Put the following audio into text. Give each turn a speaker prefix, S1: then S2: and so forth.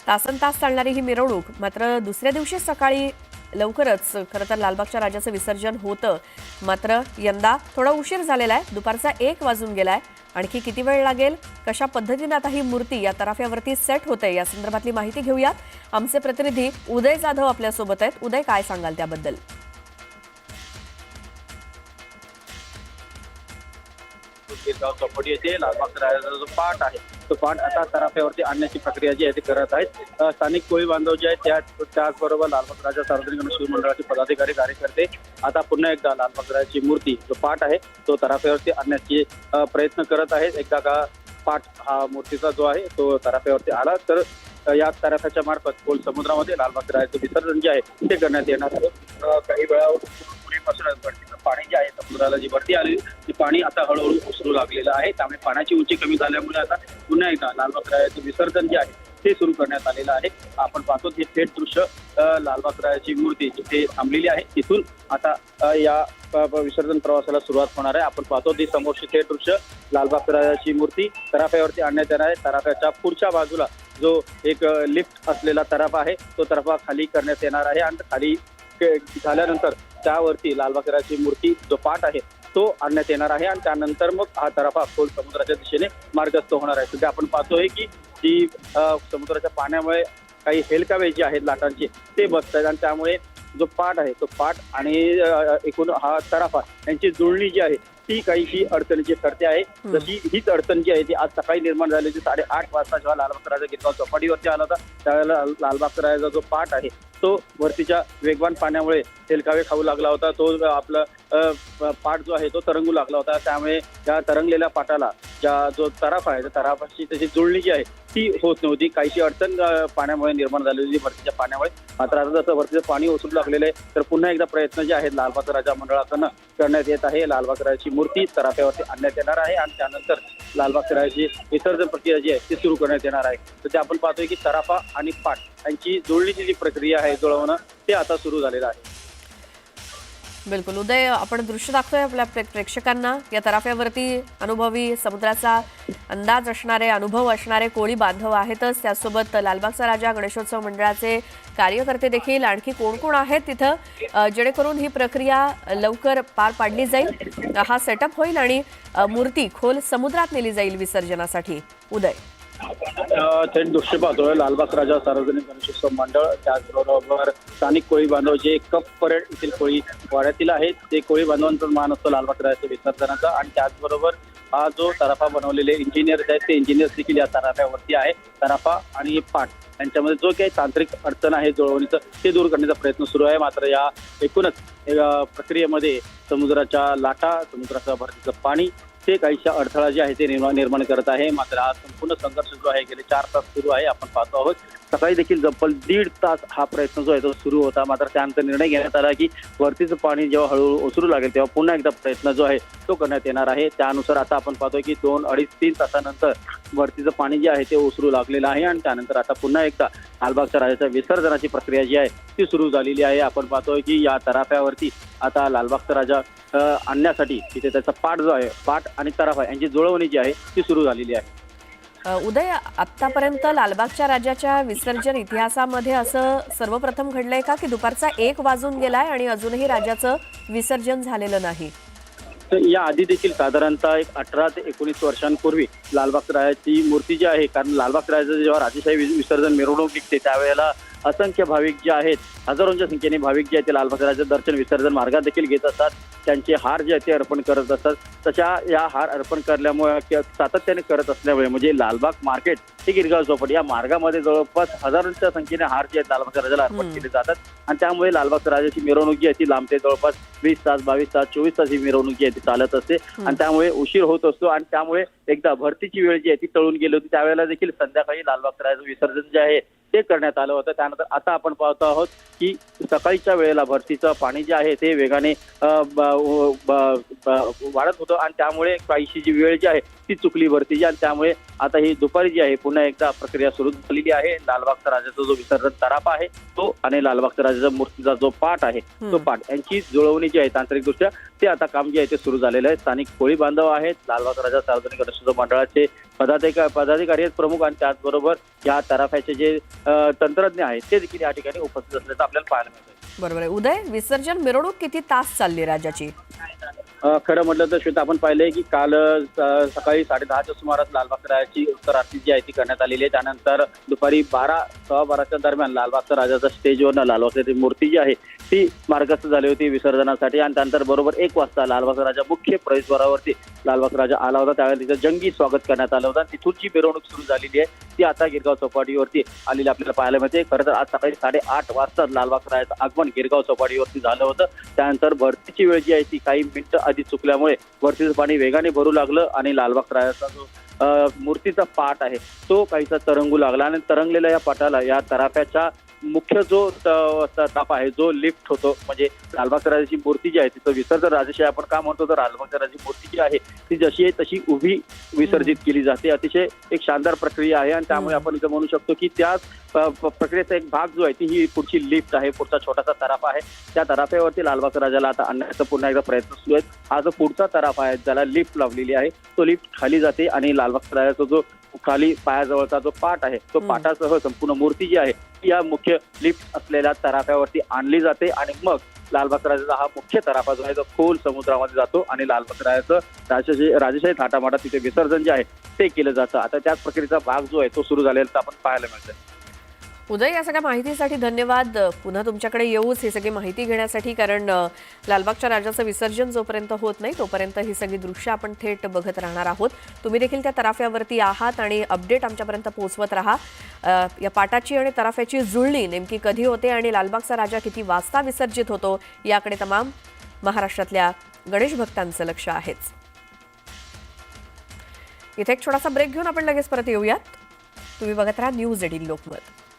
S1: तासनतास चालणारी ही मिरवणूक मात्र दुसऱ्या दिवशी सकाळी लवकरच खरं तर लालबागच्या राजाचं विसर्जन होतं. मात्र यंदा थोडा उशीर झालेला आहे. दुपारचा 1 वाजून गेलाय. आणखी किती वेळ लागेल, कशा पद्धतीने आता ही मूर्ती या तराफ्यावरती सेट होते या संदर्भातली माहिती घेऊयात. आमचे प्रतिनिधी उदय जाधव आपल्यासोबत आहेत. उदय, काय सांगाल त्याबद्दल?
S2: चौपटी येथे लालबागचा राजाचा जो पाट आहे तो पाट आता तराफ्यावरती आणण्याची प्रक्रिया जी आहे ती करत आहेत. स्थानिक कोळी बांधव जे आहेत त्याचबरोबर लालबाग राजा सार्वजनिक गणेश मंडळाचे पदाधिकारी कार्यकर्ते आता पुन्हा एकदा लालबाग राजाची मूर्ती जो पाट आहे तो तराफ्यावरती आणण्याची प्रयत्न करत आहेत. एकदा का पाट हा मूर्तीचा जो आहे तो तराफ्यावरती आला तर या तराफ्याच्या मार्फत खोल समुद्रामध्ये लालबाग राजाचं विसर्जन जे आहे ते करण्यात येणार आहे. काही वेळापूर्वीपासून पाणी जे आहे समुद्राला जी भरती आली ती पाणी आता हळूहळू ओसरू लागलेलं आहे. त्यामुळे पाण्याची उंची कमी झाल्यामुळे आता पुन्हा एकदा लालबाग राजाचं विसर्जन जे आहे ते सुरू करण्यात आलेलं आहे. आपण पाहतो हे थेट दृश्य लालबाग राजाची मूर्ती जिथे थांबलेली आहे तिथून आता या विसर्जन प्रवासाला सुरुवात होणार आहे. आपण पाहतो ते समोरचे थेट दृश्य लालबाग राजाची मूर्ती तराफ्यावरती आणण्यात येणार आहे. तराफ्याच्या पुढच्या बाजूला जो एक लिफ्ट असलेला तराफा आहे तो तराफा खाली करण्यात येणार आहे आणि खाली झाल्यानंतर त्यावरती लालबाग राजाची मूर्ती जो पाट आहे तो आणण्यात येणार आहे आणि त्यानंतर मग हा तराफा खोल समुद्राच्या दिशेने मार्गस्थ होणार आहे. सध्या आपण पाहतोय की जी समुद्राच्या पाण्यामुळे काही हेलकावे जे आहेत लाटांचे ते बसत आहेत आणि त्यामुळे जो पाट आहे तो पाट आणि एकूण हा तराफा यांची जुळणी जी आहे ती काहीशी अडचणीची ठरते आहे. जशी हीच अडचण जी आहे ती आज सकाळी निर्माण झाली होती 8:30 वाजता जेव्हा लालबाग राजा गिरगाव चौपाटीवरती आला होता त्यावेळेला लालबाग राजाचा जो पाट आहे तो वरतीच्या वेगवान पाण्यामुळे हेलकावे खाऊ लागला होता. तो आपला पाट जो आहे तो तरंगू लागला होता. त्यामुळे त्या तरंगलेल्या पाटाला जो तराफा आहे त्या तराफाची त्याची जुळणी जी आहे ती होत नव्हती. काहीशी अडचण पाण्यामुळे निर्माण झालेली होती भरतीच्या पाण्यामुळे. मात्र आता जसं भरतीचं पाणी ओसरू लागलेलं आहे तर पुन्हा एकदा प्रयत्न जे आहेत लालबाग राजा मंडळाकडून करण्यात येत आहे. लालबाग राजाची मूर्ती तराफ्यावरती आणण्यात येणार आहे आणि त्यानंतर लालबाग राजाची विसर्जन प्रक्रिया जी आहे ती सुरू करण्यात येणार आहे. तर ते आपण पाहतोय की तराफा आणि पाट यांची जुळणीची जी प्रक्रिया आहे जुळवणं ते आता सुरू झालेलं आहे.
S1: बिलकुल उदय, आपण दृश्य दाखवतोय आपल्या प्रेक्षकांना. या तराफ्यावरती अनुभवी समुद्राचा अंदाज असणारे, अनुभव असणारे कोळी बांधव आहेतच. त्यासोबत लालबागचा राजा गणेशोत्सव मंडळाचे कार्यकर्ते देखील. आणखी कोण कोण आहेत तिथं जेणेकरून ही प्रक्रिया लवकर पार पाडली जाईल, हा सेटअप होईल आणि मूर्ती खोल समुद्रात नेली जाईल विसर्जनासाठी? उदय,
S2: थेट दृश्य पाहतोय लालबाग राजा सार्वजनिक गणेशोत्सव मंडळ त्याचबरोबर स्थानिक कोळी बांधव जे कप परेड येथील कोळी वाड्यातील आहेत ते कोळी बांधवांचा मान असतो लालबाग राजाच्या विसर्जनाचा. आणि त्याचबरोबर हा जो तराफा बनवलेले इंजिनियर्स आहेत ते इंजिनियर्स देखील या तराफ्यावरती आहे. तराफा आणि पाट यांच्यामध्ये जो काही तांत्रिक अडचण आहे जुळवणीचं ते दूर करण्याचा प्रयत्न सुरू आहे. मात्र या एकूणच प्रक्रियेमध्ये समुद्राच्या लाटा, समुद्राचं भरतीचं पाणी ते काहीशा अडथळा जे आहे ते निर्माण करत आहे. मात्र हा संपूर्ण संघर्ष जो आहे गेले 4 तास सुरू आहे. आपण पाहतो आहोत सकाळी देखील जब्बल 1.5 तास हा प्रयत्न जो आहे तो सुरू होता. मात्र त्यानंतर निर्णय घेण्यात आला की वरतीचं पाणी जेव्हा हळूहळू ओसरू लागेल तेव्हा पुन्हा एकदा प्रयत्न जो आहे तो करण्यात येणार आहे. त्यानुसार आता आपण पाहतोय की 2, 2.5, 3 तासानंतर वरतीचं पाणी जे आहे ते ओसरू लागलेलं आहे आणि त्यानंतर आता पुन्हा एकदा लालबागच्या राजाच्या विसर्जनाची प्रक्रिया जी आहे ती सुरू झालेली आहे. आपण पाहतोय की या तराफ्यावरती आता लालबागचा राजा आणण्यासाठी तिथे त्याचा पाट जो आहे, पाट आणि तराफा यांची जुळवणी जी आहे ती सुरू झालेली आहे.
S1: उदय, आतापर्यंत लालबागच्या राजाच्या विसर्जन इतिहासामध्ये असं सर्वप्रथम घडलंय का की दुपारचा 1 वाजून गेलाय आणि अजूनही राजाचं विसर्जन झालेलं नाही?
S2: तर या आधी देखील साधारणतः 18 ते 19 वर्षांपूर्वी लालबाग राजाची मूर्ती जी आहे, कारण लालबाग राजाचं जेव्हा राजेशाही विसर्जन मिरवणूक निघते त्यावेळेला असंख्य भाविक जे आहेत, हजारोंच्या संख्येने भाविक जे आहेत ते लालबाग राजाचं दर्शन विसर्जन मार्गात देखील घेत असतात. त्यांचे हार जे आहेत ते अर्पण करत असतात. तशा या हार अर्पण करल्यामुळे सातत्याने करत असल्यामुळे म्हणजे लालबाग मार्केट ते गिरगाव चौपाटी या मार्गामध्ये जवळपास हजारोंच्या संख्येने हार जे आहेत लालबाग राजाला अर्पण केले जातात आणि त्यामुळे लालबाग राजाची मिरवणूक जी आहे ती लांबते. जवळपास 20 तास, 22 तास, 24 तास ही मिरवणूक जी आहे ती चालत असते आणि त्यामुळे उशीर होत असतो. आणि त्यामुळे एकदा भरतीची वेळ जी आहे ती टळून गेली होती त्यावेळेला देखील संध्याकाळी लालबाग राजाचं विसर्जन जे आहे ते करण्यात आलं होतं. त्यानंतर आता आपण पाहतो आहोत की सकाळीच्या वेळेला भरतीचं पाणी जे आहे ते वेगाने वाढत होतं आणि त्यामुळे काहीशी जी वेळ जी आहे ती चुकली भरतीची आणि त्यामुळे आता ही दुपारी जी आहे पुन्हा एकदा प्रक्रिया सुरू झालेली आहे. लालबागचा राजाचा जो विसर्जन तराफा आहे तो आणि लालबागचा राजाचा मूर्तीचा जो पाट आहे तो पाट यांची जुळवणी जी आहे तांत्रिकदृष्ट्या ते आता काम जे आहे ते सुरू झालेलं आहे. स्थानिक कोळी बांधव आहेत, लालबागचा राजा सार्वजनिक गणेशोत्सव मंडळाचे पदाधिकारी आहेत प्रमुख आणि त्याचबरोबर या तराफ्याचे जे तंत्रज्ञ आहेत ते देखील या ठिकाणी उपस्थित असल्याचं आपल्याला पाहायला मिळतं.
S1: बरोबर आहे. उदय, विसर्जन मिरवणूक किती तास चालली राजाची?
S2: खरं म्हटलं तर श्वेता आपण पाहिलंय की काल सकाळी 10:30च्या सुमारास लालबागच्या राजाची उत्तर आरती जी आहे ती करण्यात आलेली आहे. त्यानंतर दुपारी 12:15च्या दरम्यान लालबागच्या राजाचा स्टेजवर लालबागची मूर्ती जी आहे ती मार्गस्थ झाली होती विसर्जनासाठी आणि त्यानंतर बरोबर 1 वाजता लालबागचा राजा मुख्य प्रवेशद्वारावरती लालबागचा राजा आला होता. त्यावेळेला तिचं जंगी स्वागत करण्यात आलं होतं. तिथून जी मिरवणूक सुरू झालेली आहे ती आता गिरगाव चौपाटीवरती आलेली आपल्याला पाहायला मिळते. खरं तर आज सकाळी 8:30 वाजता लालबागच्या राजाचं आगमन गिरगाव चौपाटीवरती झालं होतं. त्यानंतर भरतीची वेळ जी आहे ती काही मिनिटं आधी चुकल्यामुळे भरतीचं पाणी वेगाने भरू लागलं आणि लालबागचा राजाचा जो मूर्तीचा पाट आहे तो काहीसा तरंगू लागला आणि तरंगलेल्या या पाटाला या तराफ्याच्या मुख्य जो ताप आहे जो लिफ्ट होतो म्हणजे लालबागच्या राजाची मूर्ती जी आहे तिचं विसर्जन राजेशाही आपण का म्हणतो तर लालबागच्या राजाची मूर्ती जी आहे ती जशी आहे तशी उभी विसर्जित केली जाते. अतिशय एक शानदार प्रक्रिया आहे आणि त्यामुळे आपण इथं म्हणू शकतो की त्या प्रक्रियेचा एक भाग जो आहे ती ही पुढची लिफ्ट आहे, पुढचा छोटासा तराफा आहे. त्या तराफ्यावरती लालबागच्या राजाला आता आणण्याचा पुन्हा एकदा प्रयत्न सुरू आहे. हा जो पुढचा तराफा आहे ज्याला लिफ्ट लावलेली आहे तो लिफ्ट खाली जाते आणि लालबागच्या राजाचा जो खाली पायाजवळचा जो पाट आहे तो पाटासह संपूर्ण मूर्ती जी आहे ती या मुख्य लिफ्ट असलेल्या तराफ्यावरती आणली जाते आणि मग लालबागच्या राजाचा हा मुख्य तराफा जो आहे तो खोल समुद्रामध्ये जातो आणि लालबागच्या राजाचं राजेशाही थाटामाटा तिथे विसर्जन जे आहे ते केलं जातं. आता त्याच प्रक्रियेचा भाग जो आहे तो सुरू झालेला आपण पाहायला मिळतं.
S1: उदय, या सगळ्या माहितीसाठी धन्यवाद. पुन्हा तुमच्याकडे येऊच ही सगळी माहिती घेण्यासाठी, कारण लालबागच्या राजाचं विसर्जन जोपर्यंत होत नाही तोपर्यंत ही सगळी दृश्य आपण थेट बघत राहणार आहोत. तुम्ही देखील त्या तराफ्यावरती आहात आणि अपडेट आमच्यापर्यंत पोहोचवत राहा. या पाटाची आणि तराफ्याची जुळणी नेमकी कधी होते आणि लालबागचा राजा किती वाजता विसर्जित होतो याकडे तमाम महाराष्ट्रातल्या गणेश भक्तांचं लक्ष आहेच. इथे एक छोटासा ब्रेक घेऊन आपण लगेच परत येऊयात. तुम्ही बघत राहा न्यूज 18 लोकमत.